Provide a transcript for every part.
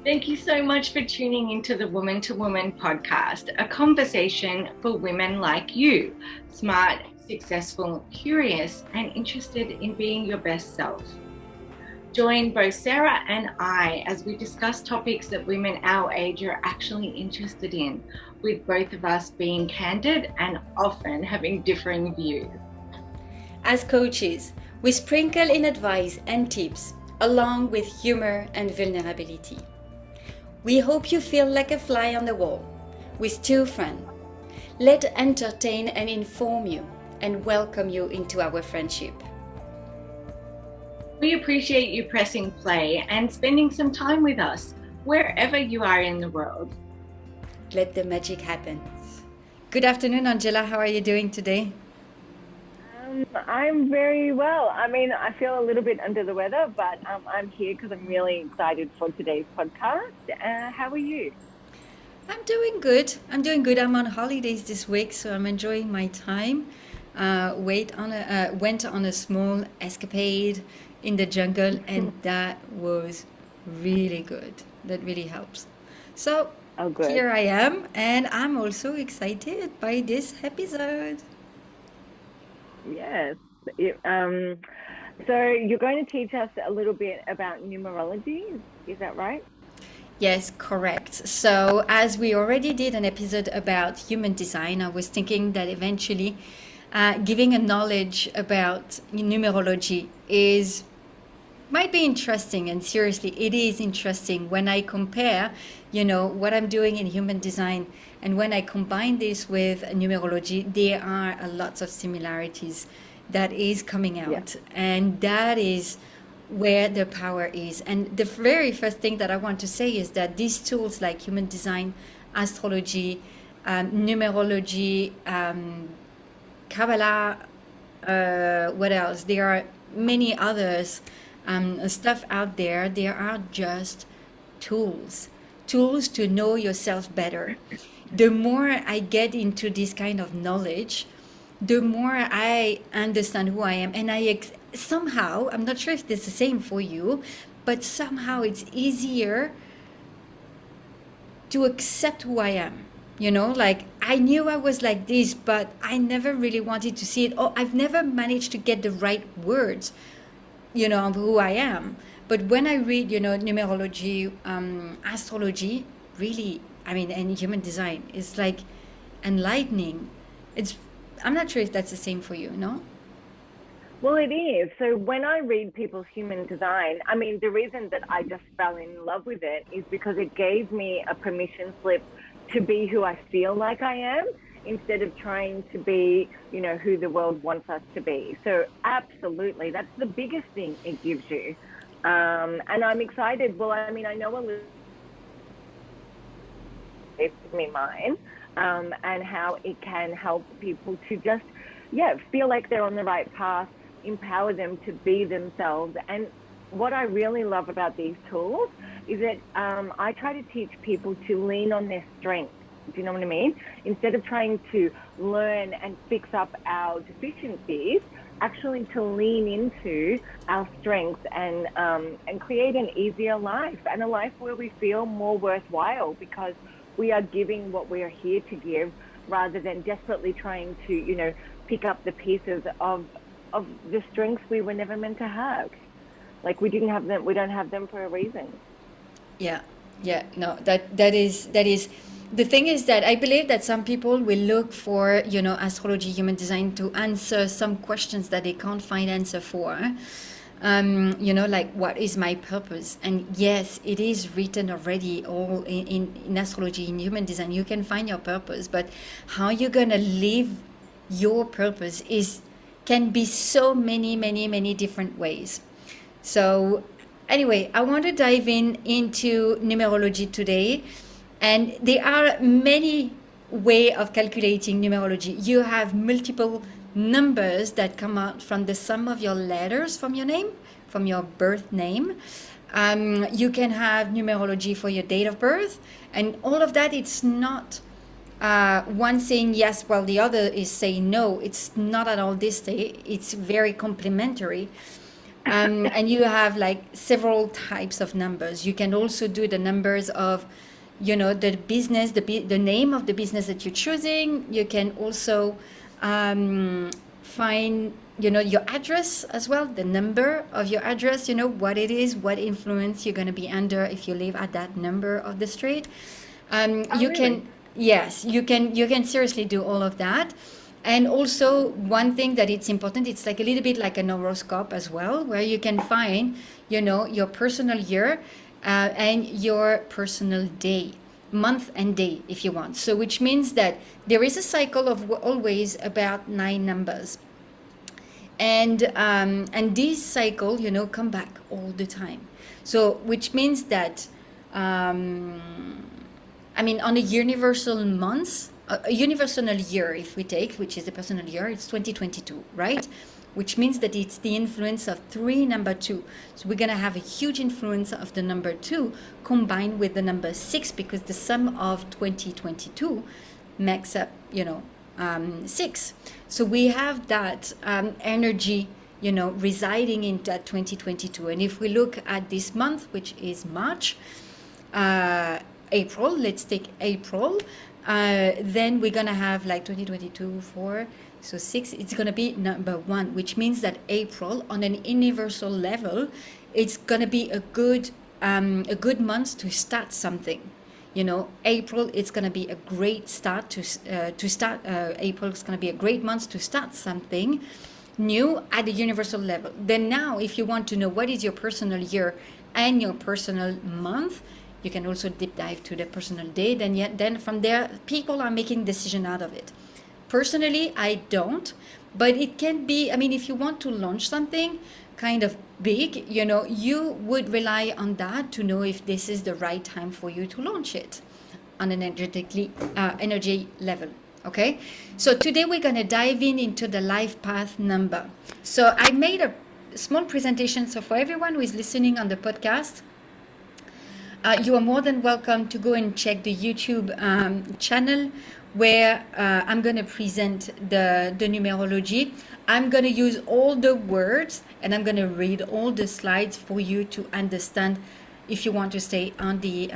Thank you so much for tuning into the Woman to Woman podcast, a conversation for women like you, smart, successful, curious, and interested in being your best self. Join both Sarah and I as we discuss topics that women our age are actually interested in, with both of us being candid and often having differing views. As coaches, we sprinkle in advice and tips, along with humor and vulnerability. We hope you feel like a fly on the wall with two friends. Let's entertain and inform you and welcome you into our friendship. We appreciate you pressing play and spending some time with us, wherever you are in the world. Let the magic happen. Good afternoon, Angela. How are you doing today? I'm very well. I mean, I feel a little bit under the weather, but I'm here because I'm really excited for today's podcast. How are you? I'm doing good. I'm on holidays this week, so I'm enjoying my time. Went on a small escapade in the jungle, and that was really good. That really helps. So here I am, and I'm also excited by this episode. Yes. So you're going to teach us a little bit about numerology. Is that right? Yes, correct. So as we already did an episode about human design, I was thinking that eventually giving a knowledge about numerology might be interesting, and seriously, it is interesting when I compare, what I'm doing in human design, and when I combine this with numerology, there are a lots of similarities that is coming out, and that is where the power is. And the very first thing that I want to say is that these tools like human design, astrology, numerology, Kabbalah, what else? There are many others stuff out there. There are just tools to know yourself better. The more I get into this kind of knowledge, the more I understand who I am, and somehow, I'm not sure if it's the same for you, but somehow it's easier to accept who I am. Like I knew I was like this, but I never really wanted to see it. Oh, I've never managed to get the right words, of who I am. But when I read, numerology, astrology, really, and human design, it's like enlightening. I'm not sure if that's the same for you, no? Well, it is. So when I read people's human design, the reason that I just fell in love with it is because it gave me a permission slip to be who I feel like I am, instead of trying to be, who the world wants us to be. So absolutely, that's the biggest thing it gives you. And I'm excited. Well, I know a little bit mine, and how it can help people to just, feel like they're on the right path, empower them to be themselves. And what I really love about these tools is that I try to teach people to lean on their strengths. Do you know what I mean? Instead of trying to learn and fix up our deficiencies, actually to lean into our strengths and create an easier life, and a life where we feel more worthwhile because we are giving what we are here to give, rather than desperately trying to, pick up the pieces of the strengths we were never meant to have. Like we didn't have them, we don't have them for a reason. Yeah, no, that is the thing is that I believe that some people will look for, astrology, human design to answer some questions that they can't find answer for. Like what is my purpose? And yes, it is written already all in astrology, in human design. You can find your purpose, but how you're gonna live your purpose can be so many different ways. So anyway, I want to dive into numerology today, and there are many ways of calculating numerology. You have multiple numbers that come out from the sum of your letters from your name, from your birth name. You can have numerology for your date of birth, and all of that. It's not one saying yes while the other is saying no. It's not at all this day. It's very complementary. And you have like several types of numbers. You can also do the numbers of, the business, the name of the business that you're choosing. You can also find, your address as well, the number of your address, what it is, what influence you're going to be under if you live at that number of the street. You really? can, yes, you can seriously do all of that. And also one thing that it's important, it's like a little bit like an horoscope as well, where you can find, your personal year and your personal day, month and day, if you want. So which means that there is a cycle of always about 9 numbers. And this cycle, come back all the time. So which means that, on a universal month, a universal year, if we take, which is the personal year, it's 2022, right? Which means that it's the influence of 3 number 2. So we're going to have a huge influence of the number 2 combined with the number 6, because the sum of 2022 makes up, 6. So we have that energy, residing in that 2022. And if we look at this month, which is March, April, let's take April, then we're going to have like 2022, 4, so 6, it's going to be number 1, which means that April, on an universal level, it's going to be a good month to start something. April, it's going to be a great start to start. April is going to be a great month to start something new at the universal level. Then now, if you want to know what is your personal year and your personal month, you can also deep dive to the personal day. Then from there, people are making decision out of it. Personally, I don't, but it can be, if you want to launch something kind of big, you would rely on that to know if this is the right time for you to launch it on an energy level. Okay, so today we're going to dive into the life path number. So I made a small presentation. So for everyone who is listening on the podcast, you are more than welcome to go and check the YouTube channel, where I'm going to present the numerology. I'm going to use all the words and I'm going to read all the slides for you to understand if you want to stay on the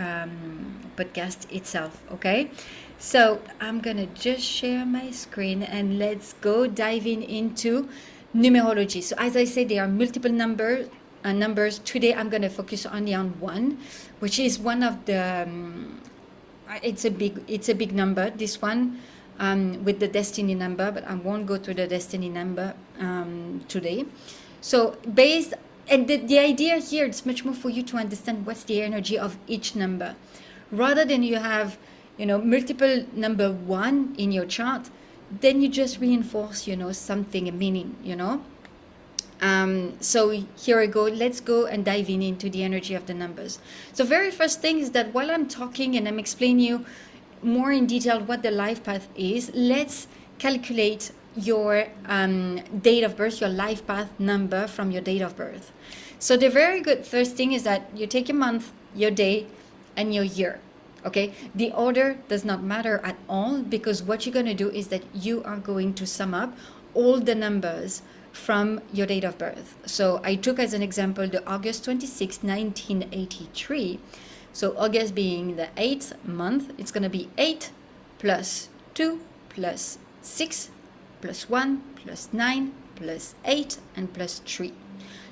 podcast itself. Okay, so I'm going to just share my screen and let's go diving into numerology. So as I said, there are multiple numbers. Today I'm going to focus only on one, which is one of the it's a big number, this one, with the destiny number, but I won't go to the destiny number today. So the idea here, it's much more for you to understand what's the energy of each number, rather than you have multiple number 1 in your chart, then you just reinforce something, a meaning. So here I go. Let's go and dive into the energy of the numbers. So very first thing is that while I'm talking and I'm explaining you more in detail what the life path is, let's calculate your date of birth, your life path number from your date of birth. So the very good first thing is that you take your month, your day, and your year. Okay, the order does not matter at all, because what you're going to do is that you are going to sum up all the numbers from your date of birth. So I took as an example the August 26, 1983. So August being the 8th month, it's going to be 8 plus 2 plus 6 plus 1 plus 9 plus 8 and plus 3.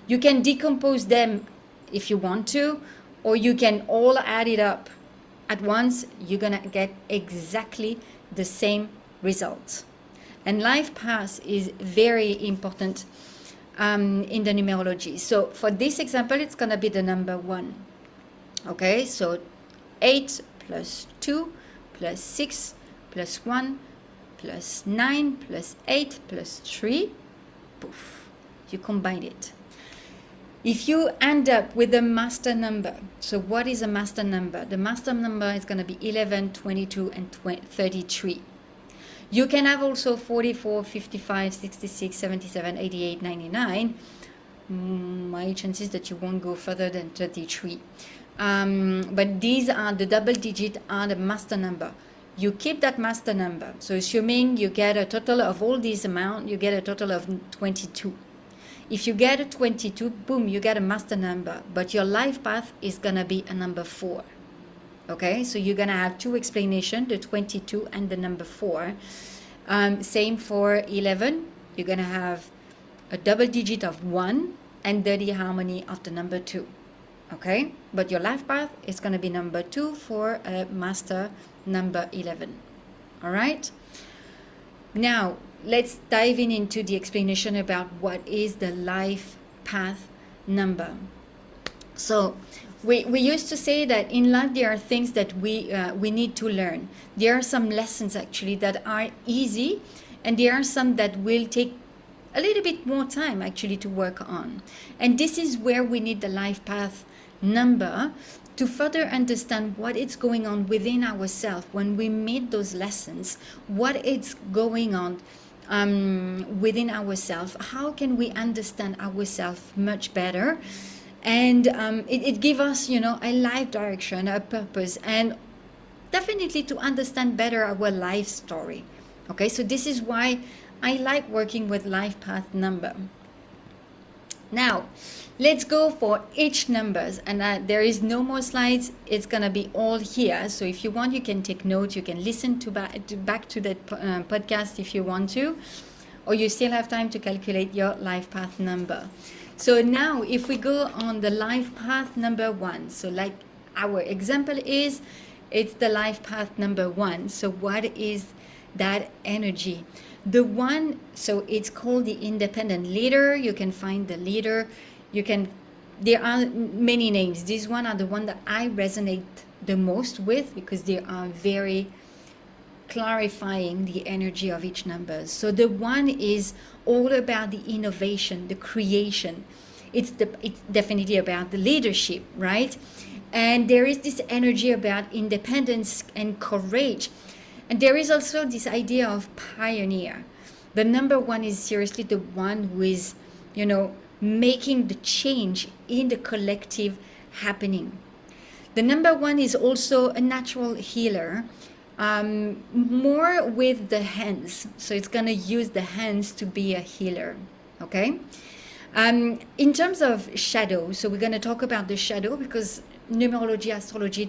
You can decompose them if you want to, or you can all add it up at once. You're going to get exactly the same results. And life path is very important in the numerology. So for this example, it's going to be the number 1. Okay, so 8 plus 2 plus 6 plus 1 plus 9 plus 8 plus 3. Poof, you combine it. If you end up with a master number, so what is a master number? The master number is going to be 11, 22, and 33. You can have also 44, 55, 66, 77, 88, 99. My chances that you won't go further than 33. But these are the double digit are the master number. You keep that master number. So assuming you get a total of all these amount, you get a total of 22. If you get a 22, boom, you get a master number, but your life path is going to be a number 4. Okay, so you're going to have 2 explanations, the 22 and the number 4. Same for 11, you're going to have a double digit of 1 and dirty harmony of the number 2. Okay, but your life path is going to be number 2 for a master number 11. All right, now let's dive into the explanation about what is the life path number. So we used to say that in life there are things that we need to learn. There are some lessons actually that are easy, and there are some that will take a little bit more time actually to work on. And this is where we need the life path number to further understand what is going on within ourselves when we meet those lessons, what is going on within ourselves, how can we understand ourselves much better. And it gives us, you know, a life direction, a purpose, and definitely to understand better our life story. Okay, so this is why I like working with life path number. Now, let's go for each numbers, and there is no more slides. It's gonna be all here. So if you want, you can take notes. You can listen back to the podcast if you want to, or you still have time to calculate your life path number. So now, if we go on the life path number 1, so like our example is, it's the life path number 1. So what is that energy? The 1, so it's called the independent leader. You can find the leader. There are many names. These one are the one that I resonate the most with, because they are very clarifying the energy of each number. So the 1 is all about the innovation, the creation. It's definitely about the leadership, right? And there is this energy about independence and courage. And there is also this idea of pioneer. The number 1 is seriously the one who is, you know, making the change in the collective happening. The number 1 is also a natural healer, more with the hands. So it's going to use the hands to be a healer. Okay. In terms of shadow, so we're going to talk about the shadow, because numerology, astrology,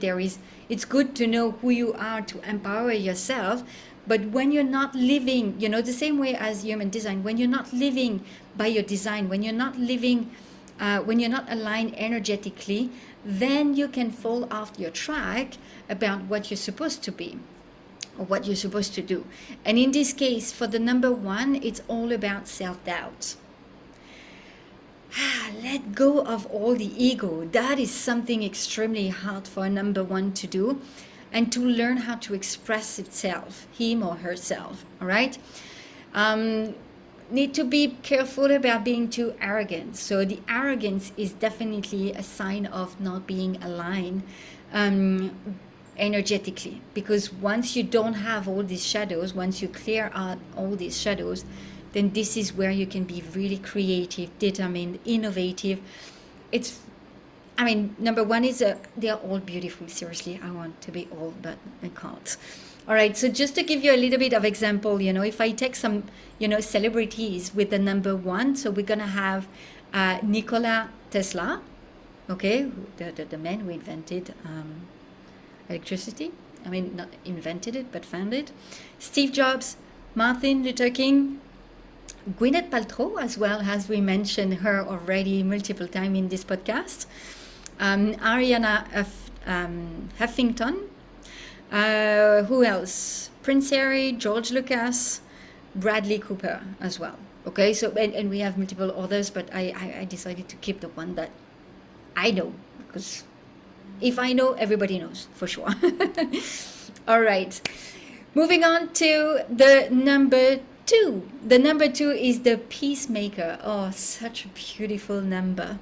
it's good to know who you are to empower yourself. But when you're not living, you know, the same way as human design, when you're not living by your design, when you're not living, when you're not aligned energetically, then you can fall off your track about what you're supposed to be or what you're supposed to do. And in this case, for the number 1, it's all about self-doubt. Let go of all the ego. That is something extremely hard for a number 1 to do, and to learn how to express itself, him or herself. All right. Need to be careful about being too arrogant. So the arrogance is definitely a sign of not being aligned energetically, because once you don't have all these shadows, once you clear out all these shadows, then this is where you can be really creative, determined, innovative. Number 1 is they're all beautiful. Seriously, I want to be all, but I can't. All right, so just to give you a little bit of example, you know, if I take some, you know, celebrities with the number 1, so we're gonna have Nikola Tesla, okay, the man who invented electricity. Not invented it, but found it. Steve Jobs, Martin Luther King, Gwyneth Paltrow, as well as we mentioned her already multiple times in this podcast. Ariana Huffington. Who else? Prince Harry, George Lucas, Bradley Cooper as well. Okay, so and we have multiple others, but I decided to keep the one that I know, because if I know, everybody knows for sure. All right, moving on to the number 2. The number 2 is the Peacemaker. Oh, such a beautiful number.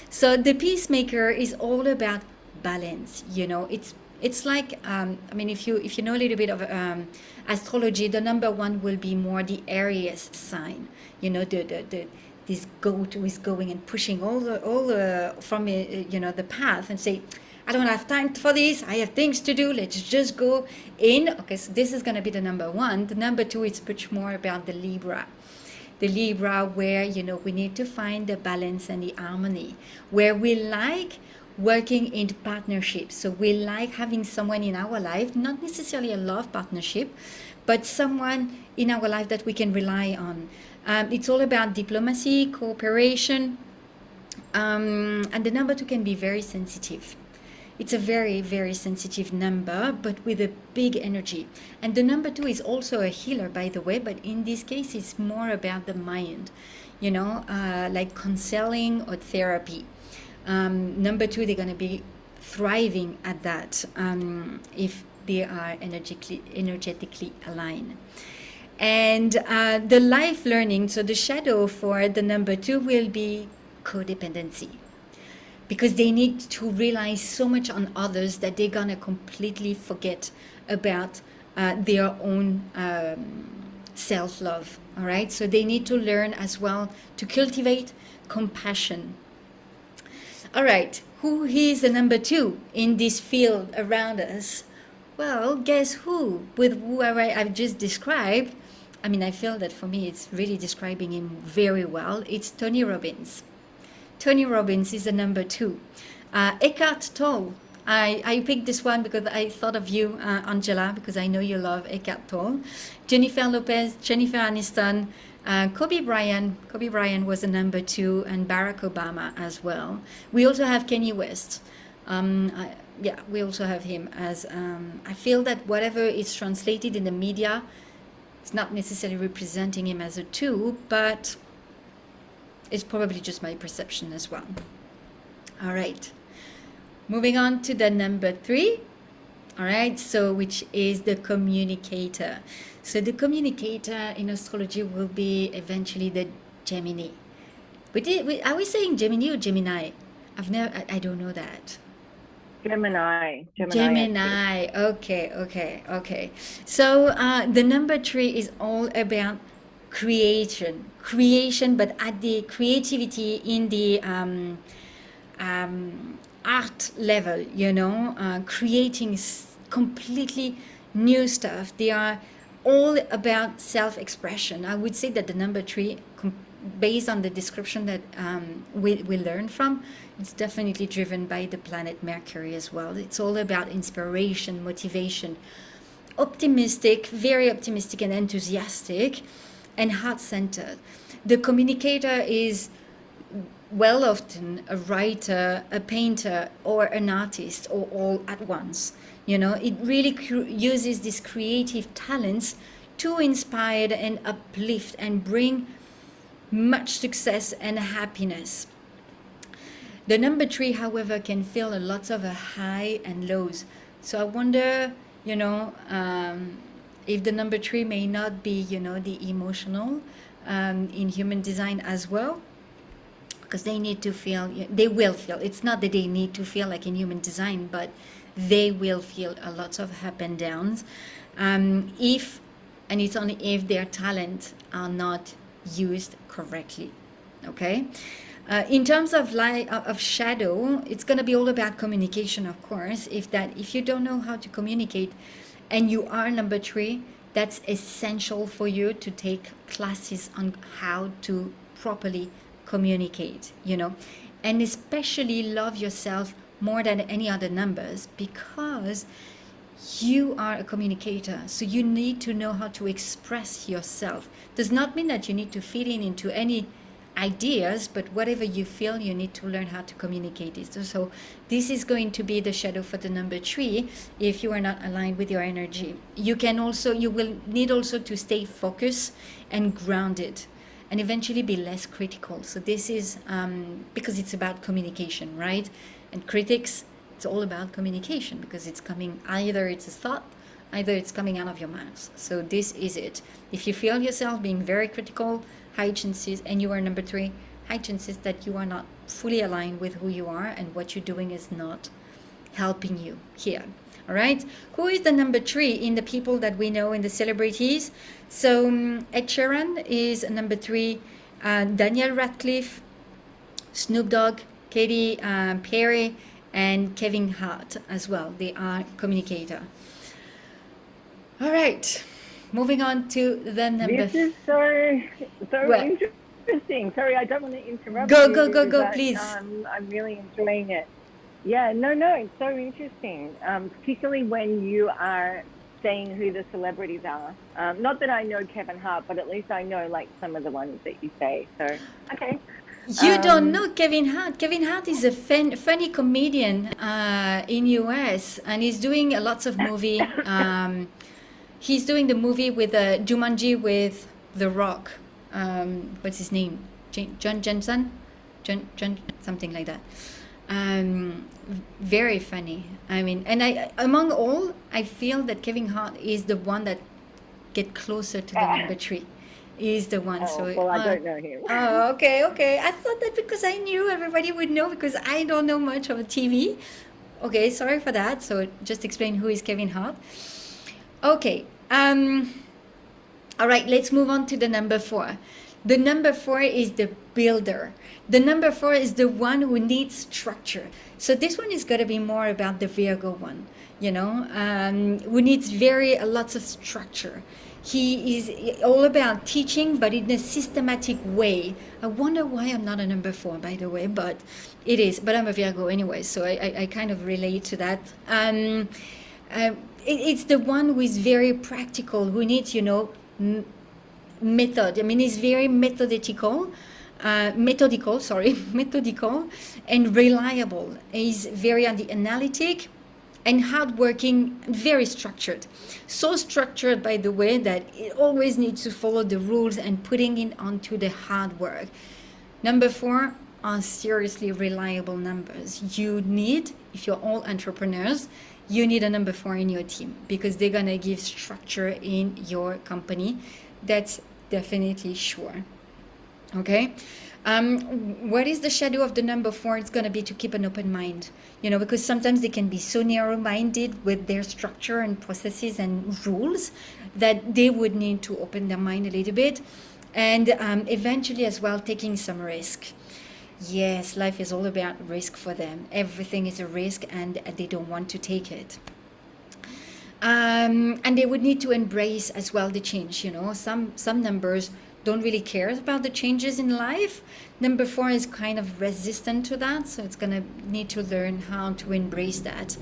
So the Peacemaker is all about balance. You know, it's like if you know a little bit of astrology, the number 1 will be more the Aries sign. You know, this goat who is going and pushing all the from the path and say, I don't have time for this. I have things to do. Let's just go in. Okay, so this is going to be the number 1. The number 2 is much more about the Libra. the Libra, where, you know, we need to find the balance and the harmony, where we like working in partnerships. So we like having someone in our life, not necessarily a love partnership, but someone in our life that we can rely on. It's all about diplomacy, cooperation, and the number 2 can be very sensitive. It's a very, very sensitive number, but with a big energy. And the number 2 is also a healer, by the way, but in this case, it's more about the mind, you know, like counseling or therapy. Number 2, they're going to be thriving at that if they are energetically aligned. And the life learning, so the shadow for the number 2 will be codependency, because they need to rely so much on others that they're gonna completely forget about their own self-love. All right, so they need to learn as well to cultivate compassion. All right, who is the number 2 in this field around us? Well, guess who? With whoever I've just described, I mean, I feel that for me it's really describing him very well. It's Tony Robbins. Tony Robbins is the number 2. Eckhart Tolle. I picked this one because I thought of you, Angela, because I know you love Eckhart Tolle. Jennifer Lopez, Jennifer Aniston, Kobe Bryant. Kobe Bryant was the number 2, and Barack Obama as well. We also have Kanye West. Yeah, we also have him as, I feel that whatever is translated in the media, it's not necessarily representing him as a 2, but it's probably just my perception as well. All right, moving on to the number 3. All right, so which is the communicator. So the communicator in astrology will be eventually the Gemini. Are we saying Gemini or Gemini? I don't know that. Gemini. Okay. So the number 3 is all about creation, but at the creativity in the art level, you know, creating completely new stuff. They are all about self-expression. I would say that the number 3, based on the description that we learn from, it's definitely driven by the planet Mercury as well. It's all about inspiration, motivation, optimistic, very optimistic and enthusiastic, and heart-centered. The communicator is well often a writer, a painter, or an artist, or all at once. You know, it really uses these creative talents to inspire and uplift and bring much success and happiness. The number 3, however, can feel a lot of high and lows. So I wonder, you know, if the number 3 may not be, you know, the emotional in human design as well, because they need to feel, they will feel. It's not that they need to feel like in human design, but they will feel a lot of up and downs. And it's only if their talents are not used correctly. Okay. In terms of shadow, it's going to be all about communication, of course. If you don't know how to communicate and you are number 3, that's essential for you to take classes on how to properly communicate, you know, and especially love yourself more than any other numbers, because you are a communicator. So you need to know how to express yourself. Does not mean that you need to fit into any ideas, but whatever you feel, you need to learn how to communicate it. So this is going to be the shadow for the number 3 if you are not aligned with your energy. You will need also to stay focused and grounded, and eventually be less critical. So this is because it's about communication, right? And critics, it's all about communication, because it's coming, either it's a thought, either it's coming out of your mouth. So this is it. If you feel yourself being very critical, high chances, and you are number 3, high chances that you are not fully aligned with who you are, and what you're doing is not helping you here. All right, who is the number 3 in the people that we know in the celebrities? So Ed Sheeran is number 3, Daniel Radcliffe, Snoop Dogg, Katy Perry, and Kevin Hart as well. They are communicator. All right, moving on to the number. This is so Well, interesting. Sorry, I don't want to interrupt go, you, go, go, go, but please. I'm really enjoying it. Yeah, no, it's so interesting, particularly when you are saying who the celebrities are. Not that I know Kevin Hart, but at least I know like some of the ones that you say. So, okay. You don't know Kevin Hart. Kevin Hart is a funny comedian in US, and he's doing lots of movie. He's doing the movie with Jumanji with The Rock. What's his name? John Jensen? John something like that. Very funny. I mean, and among all, I feel that Kevin Hart is the one that get closer to the number 3. Is the one. Oh, So well, I don't know him. Oh, okay. I thought that because I knew everybody would know, because I don't know much of TV. Okay, sorry for that. So just explain who is Kevin Hart. Okay. All right, let's move on to the number 4. The number 4 is the builder. The number 4 is the one who needs structure. So this one is going to be more about the Virgo one, who needs lots of structure. He is all about teaching, but in a systematic way. I wonder why I'm not a number 4, by the way, but it is. But I'm a Virgo anyway, so I kind of relate to that. It's the one who is very practical, who needs, method. I mean, he's very methodical and reliable. He's very analytic and hardworking, very structured. So structured, by the way, that it always needs to follow the rules and putting it onto the hard work. Number 4 are seriously reliable numbers. You need, if you're all entrepreneurs, you need a number 4 in your team, because they're going to give structure in your company. That's definitely sure. Okay. What is the shadow of the number 4? It's going to be to keep an open mind, because sometimes they can be so narrow-minded with their structure and processes and rules that they would need to open their mind a little bit, and eventually as well taking some risk. Yes, life is all about risk for them. Everything is a risk, and they don't want to take it. And they would need to embrace as well the change. Some numbers don't really care about the changes in life. Number 4 is kind of resistant to that, so it's going to need to learn how to embrace that.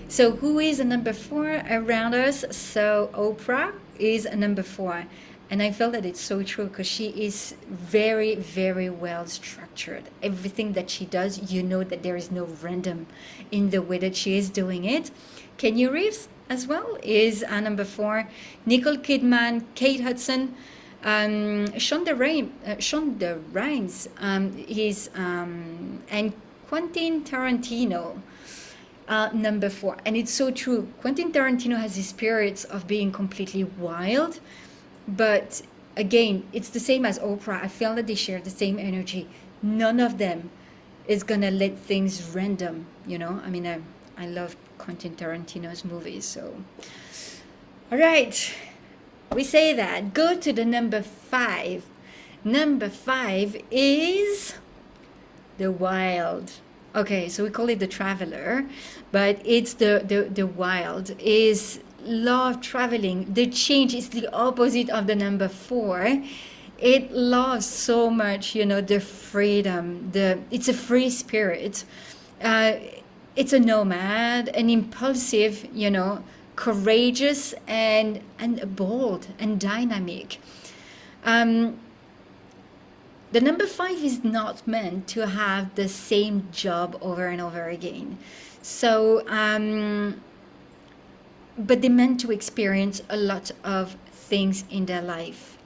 So who is a number 4 around us? So Oprah is a number 4, and I feel that it's so true, because she is very, very well structured. Everything that she does, that there is no random in the way that she is doing it. Kenny Reeves as well is a number 4. Nicole Kidman, Kate Hudson, Shonda Rhimes, and Quentin Tarantino, number 4. And it's so true. Quentin Tarantino has this spirit of being completely wild, but again, it's the same as Oprah. I feel that they share the same energy. None of them is gonna let things random. I mean, I love Quentin Tarantino's movies. So, all right. We say that. Go to the number 5. Number 5 is the wild. Okay, so we call it the traveler, but it's the wild. Is love traveling. The change is the opposite of the number 4. It loves so much, the freedom. It's a free spirit. It's a nomad, an impulsive, courageous and bold and dynamic. The number 5 is not meant to have the same job over and over again. So, but they're meant to experience a lot of things in their life.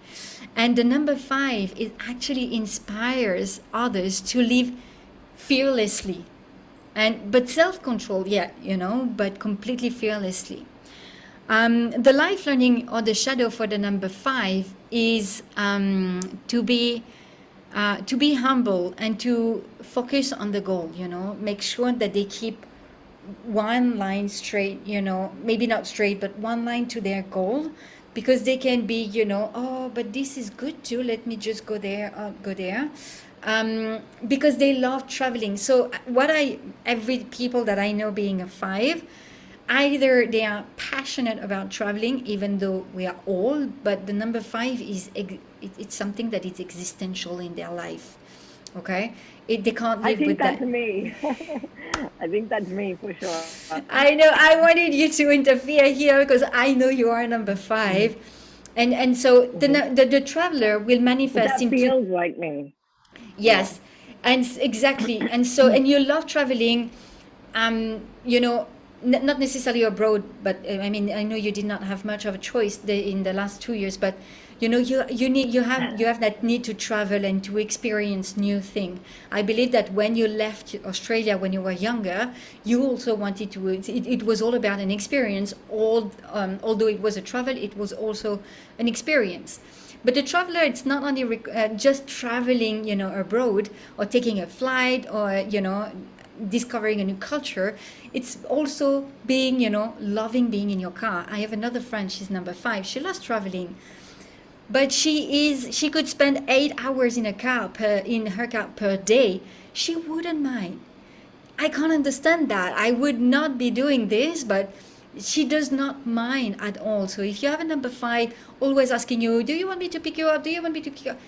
And the number 5, it actually inspires others to live fearlessly. But self-control, but completely fearlessly. The life learning or the shadow for the number 5 is to be humble and to focus on the goal. Make sure that they keep one line straight. Maybe not straight, but one line to their goal, because they can be, oh, but this is good too. Let me just go there. Because they love traveling. So every people that I know being a 5. either they are passionate about traveling, even though we are all, but the number 5 is it's something that is existential in their life. Okay, they can't I live think with that. that's me. I think that's me for sure. I know. I wanted you to interfere here because I know you are number 5, and so the traveler will manifest That into. feels like me. Yes, and exactly, and so and you love traveling, you know, not necessarily abroad, but I mean, I know you did not have much of a choice in the last 2 years, but you know, you have that need to travel and to experience new thing. I believe that when you left Australia when you were younger, you also wanted to. It was all about an experience. Although it was a travel, it was also an experience. But the traveler, it's not only just traveling, you know, abroad or taking a flight or, you know, discovering a new culture. It's also being, you know, loving being in your car. I have another friend, she's number 5. She loves traveling, but she could spend 8 hours in her car per day. She wouldn't mind. I can't understand that. I would not be doing this, but she does not mind at all. So if you have a number 5 always asking you, do you want me to pick you up? Do you want me to pick you up?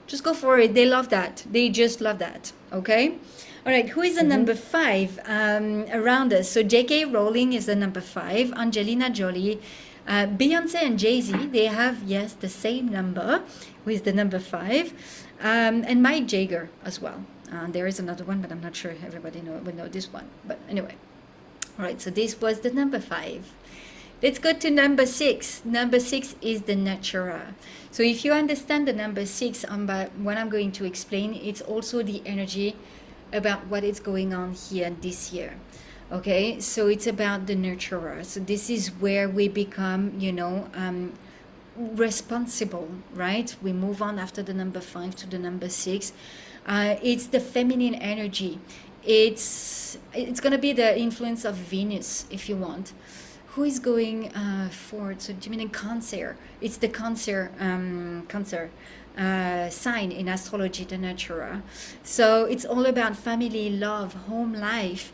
Just go for it. They love that. They just love that. Okay? All right. Who is the number 5 around us? So J.K. Rowling is the number 5. Angelina Jolie. Beyonce and Jay-Z, they have, yes, the same number with the number 5. And Mike Jagger as well. There is another one, but I'm not sure everybody would know this one. But anyway. All right, so this was the number 5. Let's go to number 6. Number 6 is the nurturer. So if you understand the number 6, what I'm going to explain, it's also the energy about what is going on here this year. Okay, so it's about the nurturer. So this is where we become, you know, responsible, right? We move on after the number 5 to the number 6. It's the feminine energy. It's going to be the influence of Venus, if you want. Who is going forward? So Gemini, Cancer. It's the Cancer sign in astrology, the nurturer. So it's all about family, love, home life,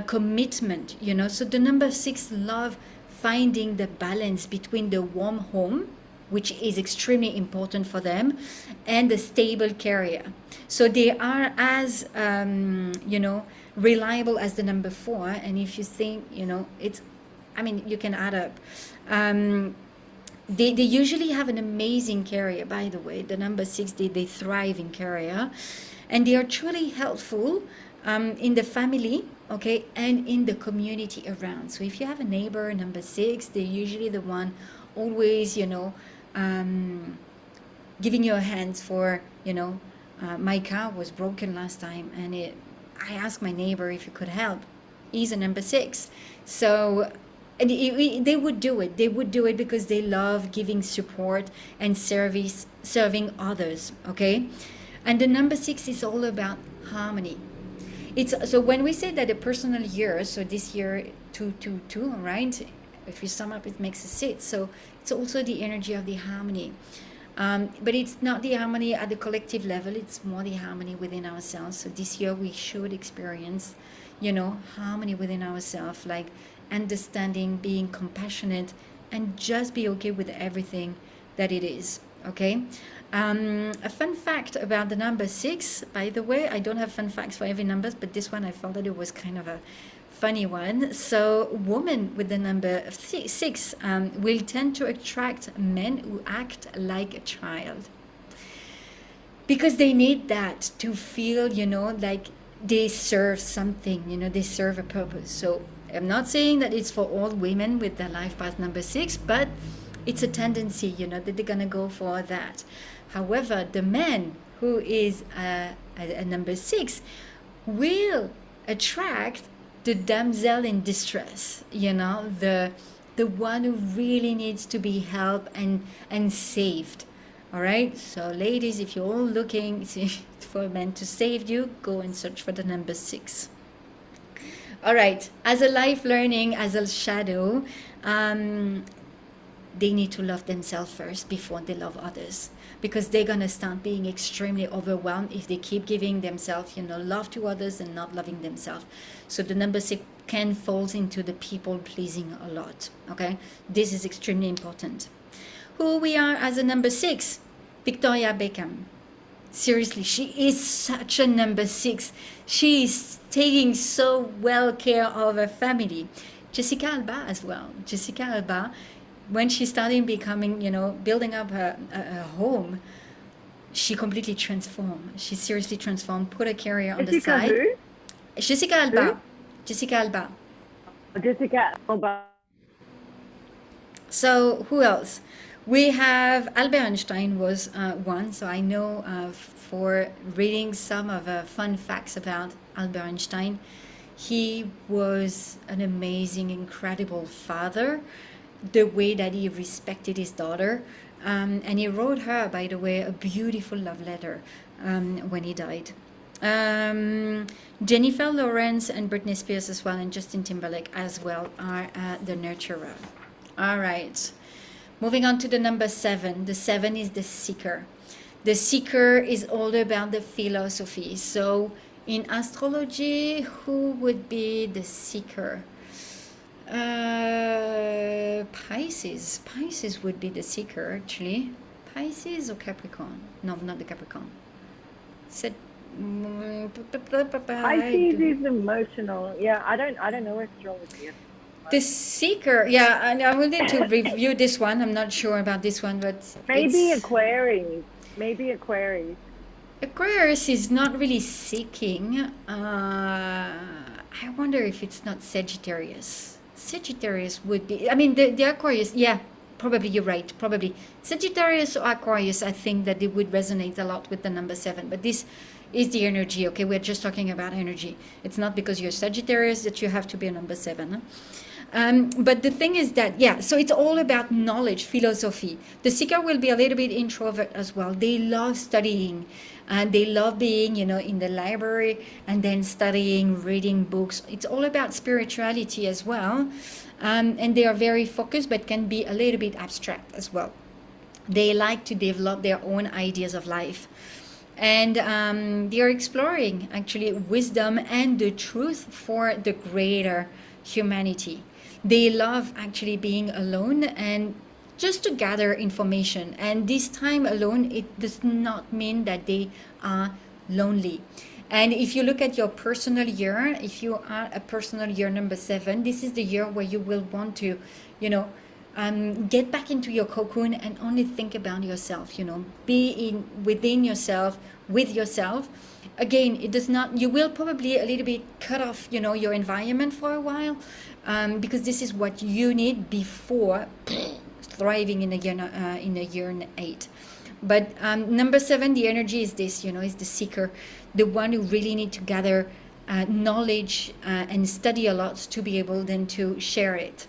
commitment, you know. So the number 6 love finding the balance between the warm home, which is extremely important for them, and the stable career. So they are as, you know, reliable as the number 4. And if you think, you know, you can add up. They usually have an amazing career, by the way. The number 6, they thrive in career. And they are truly helpful in the family, okay, and in the community around. So if you have a neighbor, number 6, they're usually the one always, you know, giving you a hand for, you know, my car was broken last time and I asked my neighbor if he could help. He's a number 6. So and they would do it. They would do it because they love giving support and serving others, okay? And the number 6 is all about harmony. So when we say that a personal year, so this year 222, right? If you sum up, it makes a 6. So it's also the energy of the harmony. But it's not the harmony at the collective level. It's more the harmony within ourselves. So this year we should experience, you know, harmony within ourselves, like understanding, being compassionate, and just be okay with everything that it is. Okay. A fun fact about the number 6, by the way, I don't have fun facts for every number, but this one I felt that it was kind of a funny one. So women with the number 6 will tend to attract men who act like a child, because they need that to feel, you know, like they serve something, you know, they serve a purpose. So I'm not saying that it's for all women with the life path number 6, but it's a tendency, you know, that they're gonna go for that. However, the man who is a number 6 will attract the damsel in distress, you know, the one who really needs to be helped and saved. All right, so ladies, if you're all looking for a man to save you, go and search for the number 6. All right, as a life learning, as a shadow, they need to love themselves first before they love others, because they're going to start being extremely overwhelmed if they keep giving themselves, love to others and not loving themselves. So the number 6 can fall into the people pleasing a lot. Okay, this is extremely important. Who we are as a number 6? Victoria Beckham. Seriously, she is such a number 6. She is taking so well care of her family. Jessica Alba as well. Jessica Alba, when she started becoming, building up her home, she completely transformed. She seriously transformed, put her career on the side. Who? Jessica Alba. Who? Jessica Alba. Jessica Alba. So who else? We have Albert Einstein was one. So I know for reading some of fun facts about Albert Einstein, he was an amazing, incredible father. The way that he respected his daughter, and he wrote her, by the way, a beautiful love letter when he died. Jennifer Lawrence and Britney Spears as well, and Justin Timberlake as well are the nurturer. All right, moving on to the number 7. The 7 is the seeker. The seeker is all about the philosophy. So in astrology, who would be the seeker? Pisces. Pisces would be the seeker, actually. Pisces or Capricorn? No, not the Capricorn. Pisces is emotional. Yeah, I don't know astrology. The seeker, yeah, and I will need to review this one. I'm not sure about this one, but maybe Aquarius. Maybe Aquarius. Aquarius is not really seeking. I wonder if it's not Sagittarius. Sagittarius would be, I mean, the Aquarius, yeah, probably you're right, probably. Sagittarius or Aquarius, I think that it would resonate a lot with the number 7, but this is the energy, okay? We're just talking about energy. It's not because you're Sagittarius that you have to be a number 7, huh? But the thing is that, yeah, so it's all about knowledge, philosophy. The seeker will be a little bit introvert as well. They love studying, and they love being, in the library and then studying, reading books. It's all about spirituality as well. And they are very focused, but can be a little bit abstract as well. They like to develop their own ideas of life. And they are exploring, actually, wisdom and the truth for the greater humanity. They love actually being alone and just to gather information. And this time alone, it does not mean that they are lonely. And if you look at your personal year, if you are a personal year number 7, this is the year where you will want to, get back into your cocoon and only think about yourself, be within yourself, with yourself. Again, it does not, you will probably a little bit cut off, your environment for a while, because this is what you need before thriving in a year 8. But number 7, the energy is this, is the seeker, the one who really need to gather knowledge and study a lot to be able then to share it.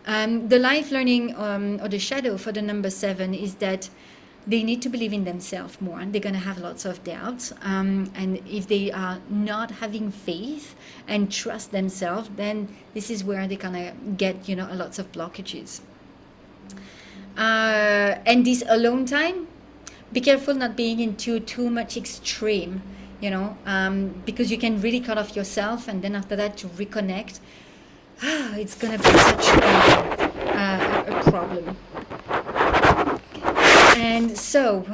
The life learning or the shadow for the number 7 is that they need to believe in themselves more. They're going to have lots of doubts. And if they are not having faith and trust themselves, then this is where they're going to get, lots of blockages. And this alone time, be careful not being into too much extreme, because you can really cut off yourself. And then after that, to reconnect, it's going to be such a problem. And so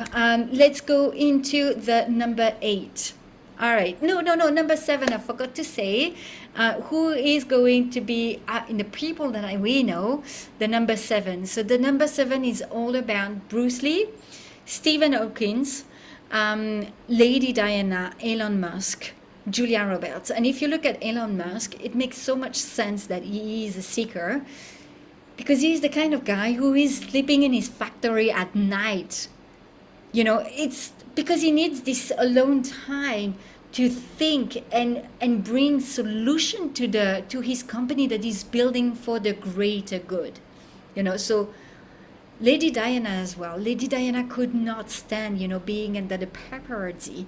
let's go into the number 8. All right. No, number 7, I forgot to say. Who is going to be, in the people that we know, the number 7. So the number 7 is all about Bruce Lee, Stephen Hawkins, Lady Diana, Elon Musk, Julia Roberts. And if you look at Elon Musk, it makes so much sense that he is a seeker, because he's the kind of guy who is sleeping in his factory at night. It's because he needs this alone time to think and bring solution to his company that he's building for the greater good. So Lady Diana as well. Lady Diana could not stand, being under the paparazzi.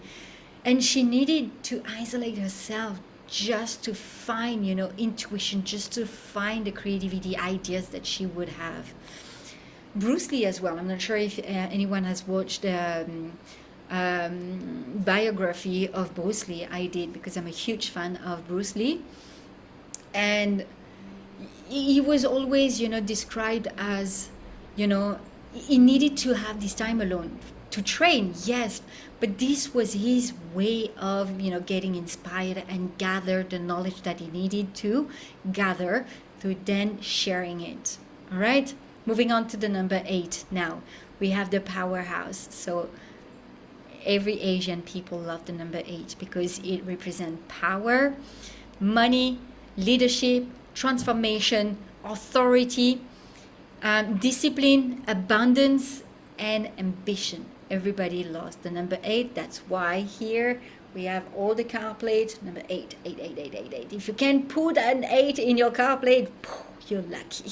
And she needed to isolate herself just to find, intuition, just to find the creativity ideas that she would have. Bruce Lee as well. I'm not sure if anyone has watched biography of Bruce Lee. I did, because I'm a huge fan of Bruce Lee. And he was always, described as, he needed to have this time alone to train, yes, but this was his way of, getting inspired and gather the knowledge that he needed to gather, to then sharing it. All right, moving on to the number 8 now. We have the powerhouse. So every Asian people love the number 8 because it represents power, money, leadership, transformation, authority, discipline, abundance, and ambition. Everybody loves the number 8. That's why here we have all the car plates. Number 8, 8, 8, 8, 8, 8. If you can put an 8 in your car plate, you're lucky.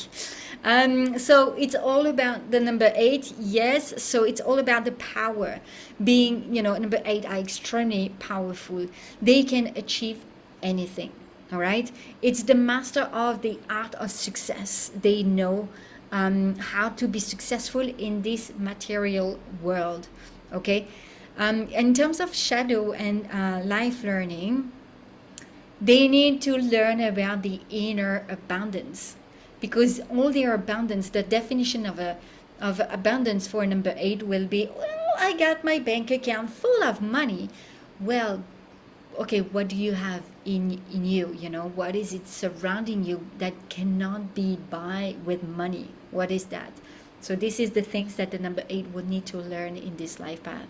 So it's all about the number 8. Yes, so it's all about the power. Being, number 8 are extremely powerful. They can achieve anything. All right, it's the master of the art of success. They know how to be successful in this material world. Okay, in terms of shadow and life learning, they need to learn about the inner abundance, because all their abundance, the definition of abundance for number 8 will be, well, I got my bank account full of money. Well, okay, what do you have in you? What is it surrounding you that cannot be bought with money? What is that? So this is the things that the number 8 would need to learn in this life path.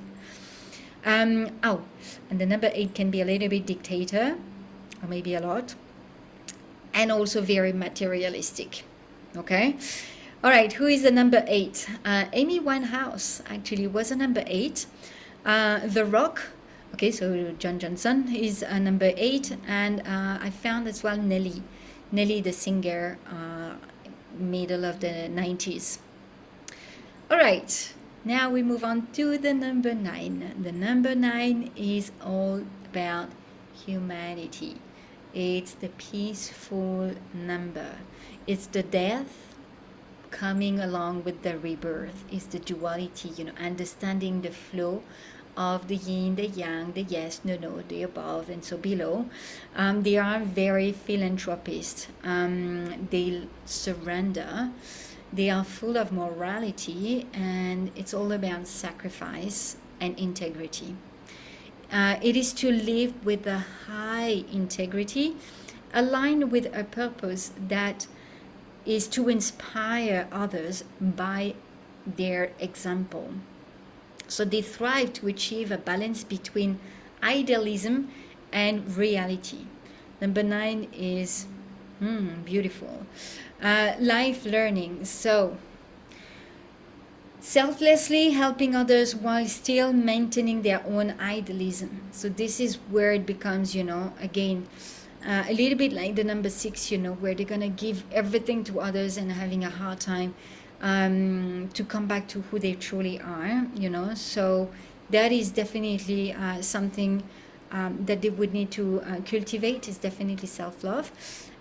And the number 8 can be a little bit dictator, or maybe a lot, and also very materialistic. Okay, all right, who is the number 8? Amy Winehouse actually was a number 8. The Rock. Okay, so John Johnson is number 8, and I found as well Nelly the singer, middle of the 90s. All right, now we move on to the number 9. The number 9 is all about humanity. It's the peaceful number. It's the death coming along with the rebirth. It's the duality, understanding the flow of the yin, the yang, the yes, no, the above, and so below. They are very philanthropist. They surrender. They are full of morality, and it's all about sacrifice and integrity. It is to live with a high integrity, aligned with a purpose that is to inspire others by their example. So they thrive to achieve a balance between idealism and reality. Number 9 is beautiful. Life learning. So selflessly helping others while still maintaining their own idealism. So this is where it becomes, again, a little bit like the number 6, where they're going to give everything to others and having a hard time to come back to who they truly are, so that is definitely something that they would need to cultivate, is definitely self-love,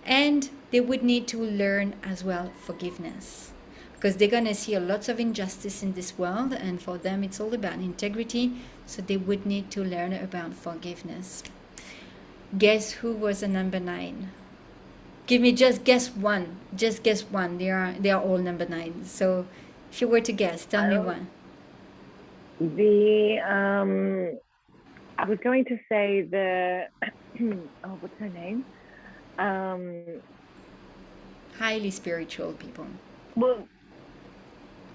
and they would need to learn as well forgiveness, because they're going to see a lot of injustice in this world, and for them it's all about integrity, so they would need to learn about forgiveness. Guess who was a number 9? Give me just guess one. Just guess one. They are all number 9. So if you were to guess, tell me one. I was going to say the what's her name? Highly spiritual people. Well,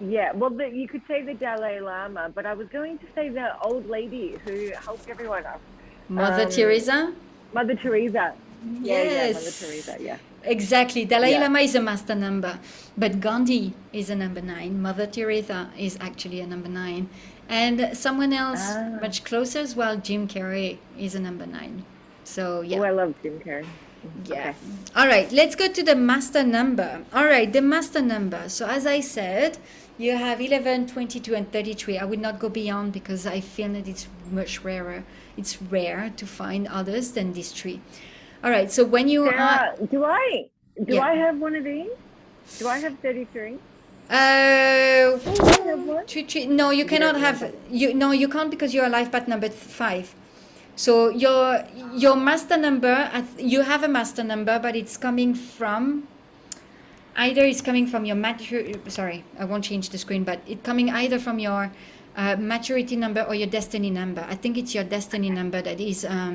yeah. Well, you could say the Dalai Lama, but I was going to say the old lady who helped everyone up. Mother Teresa. Mother Teresa. Yes. Yeah, Mother Teresa, yeah. Exactly. Dalai Lama is a master number, but Gandhi is a number 9. Mother Teresa is actually a number 9. And someone else much closer as well, Jim Carrey, is a number 9. So, yeah. Oh, I love Jim Carrey. Yeah. Okay. All right, let's go to the master number. All right, the master number. So as I said, you have 11, 22, and 33. I would not go beyond because I feel that it's much rarer. It's rare to find others than these 3. All right, so when you do I have one of these? Do I have 33? have one? No, you cannot don't have remember. you can't, because you're life path number 5. So your master number, you have a master number, but it's coming from either it's coming from your sorry, I won't change the screen, but it's coming either from your maturity number or your destiny number. I think it's your destiny number that is a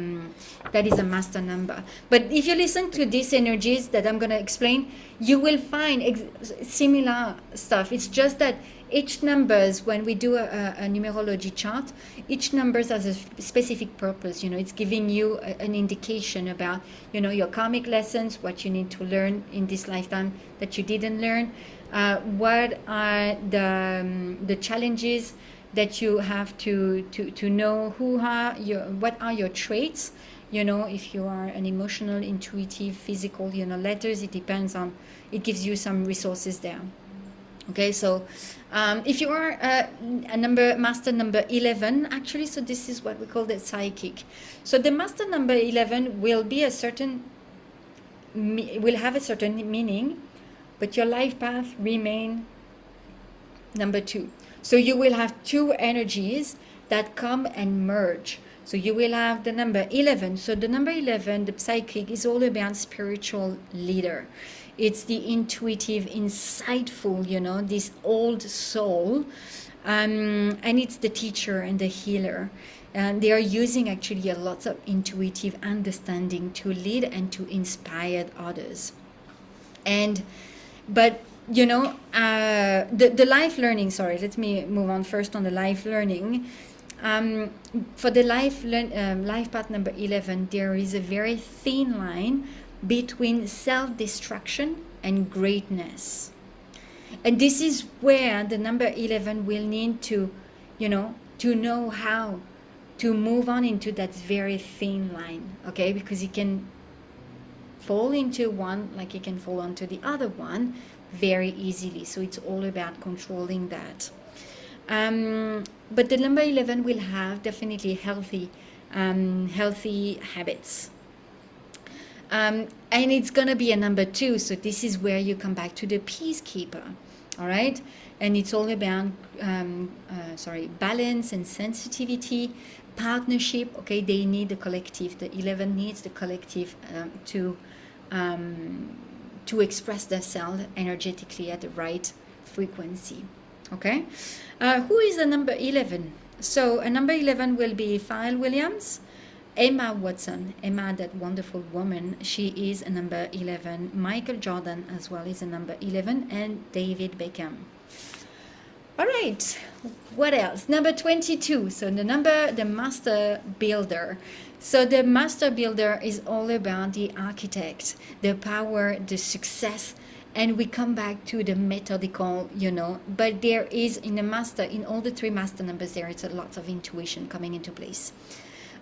master number. But if you listen to these energies that I'm going to explain, you will find similar stuff. It's just that each numbers, when we do a numerology chart, each numbers has a specific purpose. It's giving you an indication about, your karmic lessons, what you need to learn in this lifetime that you didn't learn, what are the challenges that you have to know, what are your traits, if you are an emotional, intuitive, physical, letters, it depends on, it gives you some resources there. Okay, so if you are master number 11, actually, so this is what we call the psychic. So the master number 11 will be will have a certain meaning, but your life path remain number 2. So you will have 2 energies that come and merge. So you will have the number 11. So the number 11, the psychic, is all about spiritual leader. It's the intuitive, insightful, this old soul. And it's the teacher and the healer. And they are using actually a lot of intuitive understanding to lead and to inspire others. But the life learning, sorry, let me move on first on the life learning. For the life path number 11, there is a very thin line between self-destruction and greatness. And this is where the number 11 will need to know how to move on into that very thin line, okay? Because it can fall into one like it can fall onto the other one very easily. So it's all about controlling that. But the number 11 will have definitely healthy habits. And it's going to be a number 2. So this is where you come back to the peacekeeper. All right. And it's all about, balance and sensitivity, partnership. Okay. They need the collective. The 11 needs the collective to express themselves energetically at the right frequency. Okay. Who is the number 11? So a number 11 will be Pharrell Williams, Emma Watson. Emma, that wonderful woman, she is a number 11. Michael Jordan as well is a number 11, and David Beckham. All right, what else? Number 22. So the master builder. So the master builder is all about the architect, the power, the success. And we come back to the methodical, but there is in all the 3 master numbers, there is a lot of intuition coming into place.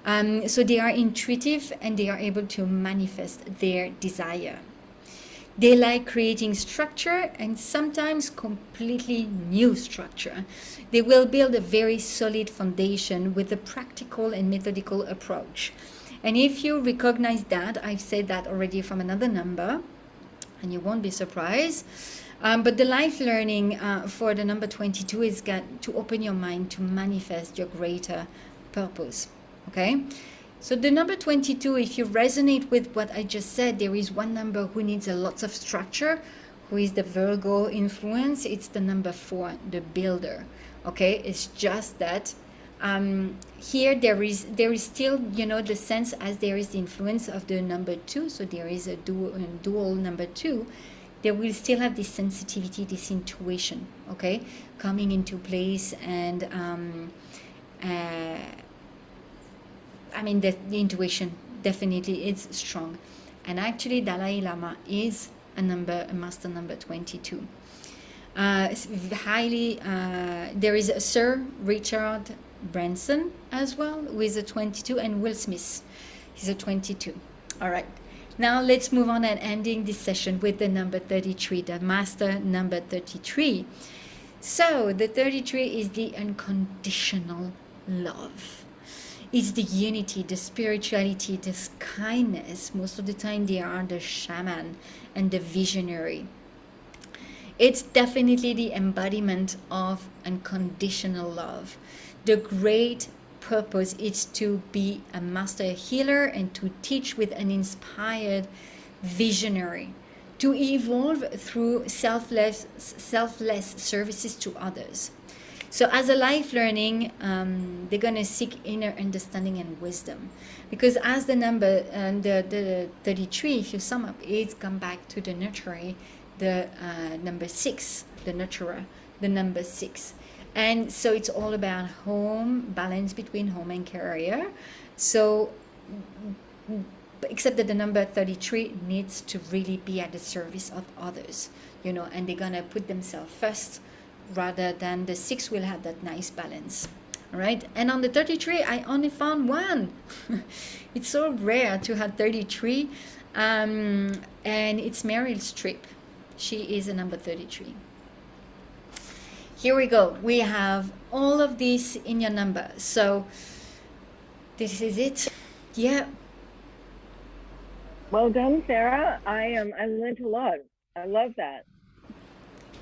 So they are intuitive and they are able to manifest their desire. They like creating structure and sometimes completely new structure. They will build a very solid foundation with a practical and methodical approach. And if you recognize that, I've said that already from another number, and you won't be surprised. But the life learning for the number 22 is to open your mind to manifest your greater purpose. Okay? So the number 22, if you resonate with what I just said, there is one number who needs a lot of structure, who is the Virgo influence. It's the number 4, the builder. Okay? It's just that here there is still, the sense as there is the influence of the number 2. So there is a dual number 2. They will still have this sensitivity, this intuition, okay, coming into place. And the intuition definitely is strong. And actually Dalai Lama is a master number 22. There is Sir Richard Branson as well, who is a 22, and Will Smith, he's a 22. All right, now let's move on and ending this session with the number 33, the master number 33. So the 33 is the unconditional love. It's the unity, the spirituality, this kindness. Most of the time they are the shaman and the visionary. It's definitely the embodiment of unconditional love. The great purpose is to be a master healer and to teach with an inspired visionary, to evolve through selfless services to others. So as a life learning, they're going to seek inner understanding and wisdom. Because as the number, the 33, if you sum up, it's come back to the nurturer, the number 6, the nurturer, the number 6. And so it's all about home, balance between home and career. So except that the number 33 needs to really be at the service of others, you know, and they're going to put themselves first rather than the 6 will have that nice balance. All right. And on the 33, I only found one. It's so rare to have 33. And it's Meryl Streep. She is a number 33. Here we go. We have all of this in your number. So this is it. Yeah. Well done, Sarah. I learned a lot. I love that.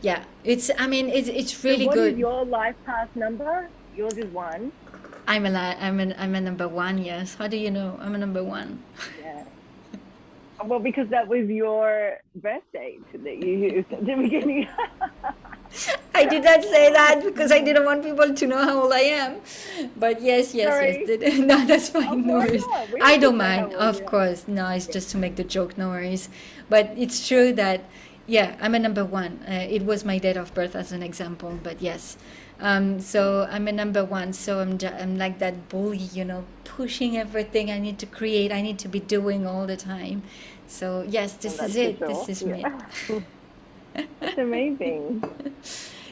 Yeah, it's really so what good. What is your life path number? Yours is 1. I'm a number 1. Yes. How do you know I'm a number 1? Yeah. Well, because that was your birth date that you used at the beginning. I did not say that because I didn't want people to know how old I am. But yes. Sorry. No, that's fine. No worries. I don't mind. Of course. No, it's Yeah. just to make the joke. No worries. But it's true that, yeah, I'm a number 1. It was my date of birth as an example. But yes. So I'm a number 1. So I'm like that bully, you know, pushing everything I need to create. I need to be doing all the time. So yes, this is it. Sure. This is me. That's amazing.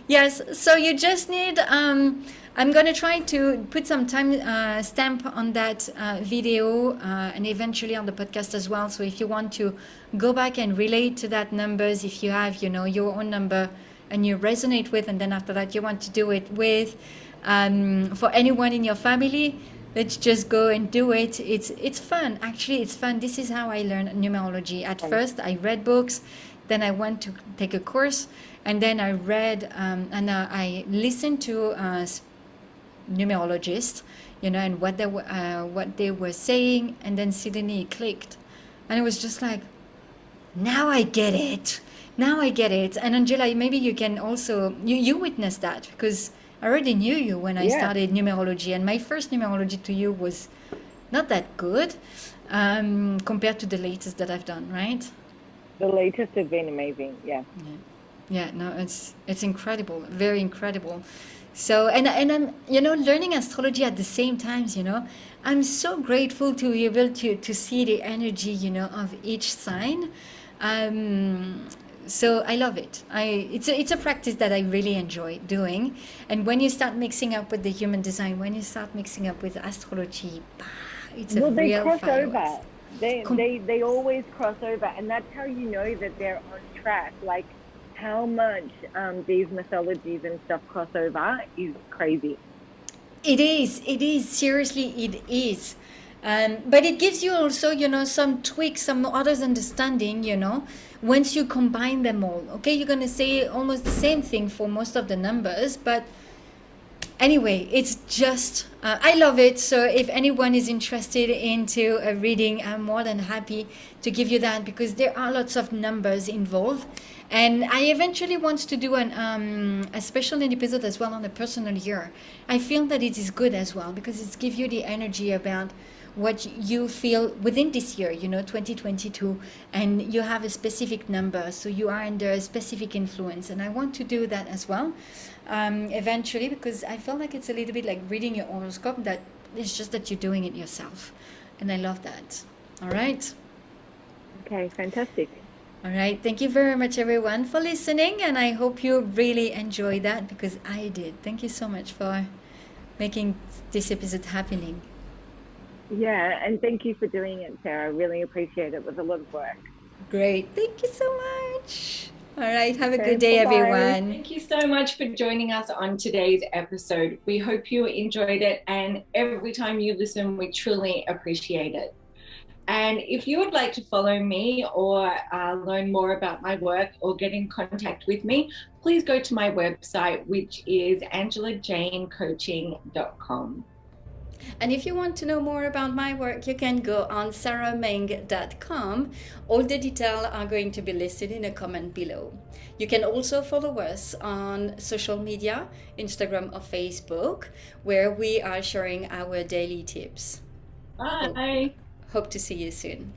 Yes, so you just need, I'm going to try to put some time stamp on that video and eventually on the podcast as well. So if you want to go back and relate to that numbers, if you have, you know, your own number and you resonate with, and then after that you want to do it with, for anyone in your family, let's just go and do it. It's fun. Actually, it's fun. This is how I learned numerology. At first, I read books. Then I went to take a course, and then I read and I listened to numerologists, you know, and what they were saying, and then suddenly it clicked, and it was just like, now I get it. Now I get it. And Angela, maybe you can also you witnessed that because I already knew you when I started numerology, and my first numerology to you was not that good compared to the latest that I've done, right? The latest has been amazing. Yeah. No, it's incredible, very incredible. So and I'm, you know, learning astrology at the same times, you know, I'm so grateful to be able to see the energy, you know, of each sign. So I love it. It's a practice that I really enjoy doing. And when you start mixing up with the human design, when you start mixing up with astrology, it's a real cross fireworks. over. They always cross over, and that's how you know that they're on track. Like how much these mythologies and stuff cross over is crazy. It is seriously, it is. But it gives you also, you know, some tweaks, some others understanding, you know, once you combine them all. Okay, you're going to say almost the same thing for most of the numbers, but anyway, it's just, I love it. So if anyone is interested into a reading, I'm more than happy to give you that because there are lots of numbers involved. And I eventually want to do a special episode as well on the personal year. I feel that it is good as well because it gives you the energy about what you feel within this year, you know, 2022, and you have a specific number, so you are under a specific influence. And I want to do that as well eventually because I feel like it's a little bit like reading your horoscope, that it's just that you're doing it yourself. And I love that. All right. Okay, fantastic. All right. Thank you very much, everyone, for listening. And I hope you really enjoyed that because I did. Thank you so much for making this episode happening. Yeah, and thank you for doing it, Sarah. I really appreciate it. It was a lot of work. Great. Thank you so much. All right. Have a good day, everyone. Thank you so much for joining us on today's episode. We hope you enjoyed it. And every time you listen, we truly appreciate it. And if you would like to follow me or learn more about my work or get in contact with me, please go to my website, which is angelajanecoaching.com. And if you want to know more about my work, you can go on sarahmeng.com. All the details are going to be listed in a comment below. You can also follow us on social media, Instagram or Facebook, where we are sharing our daily tips. Bye. Hope to see you soon.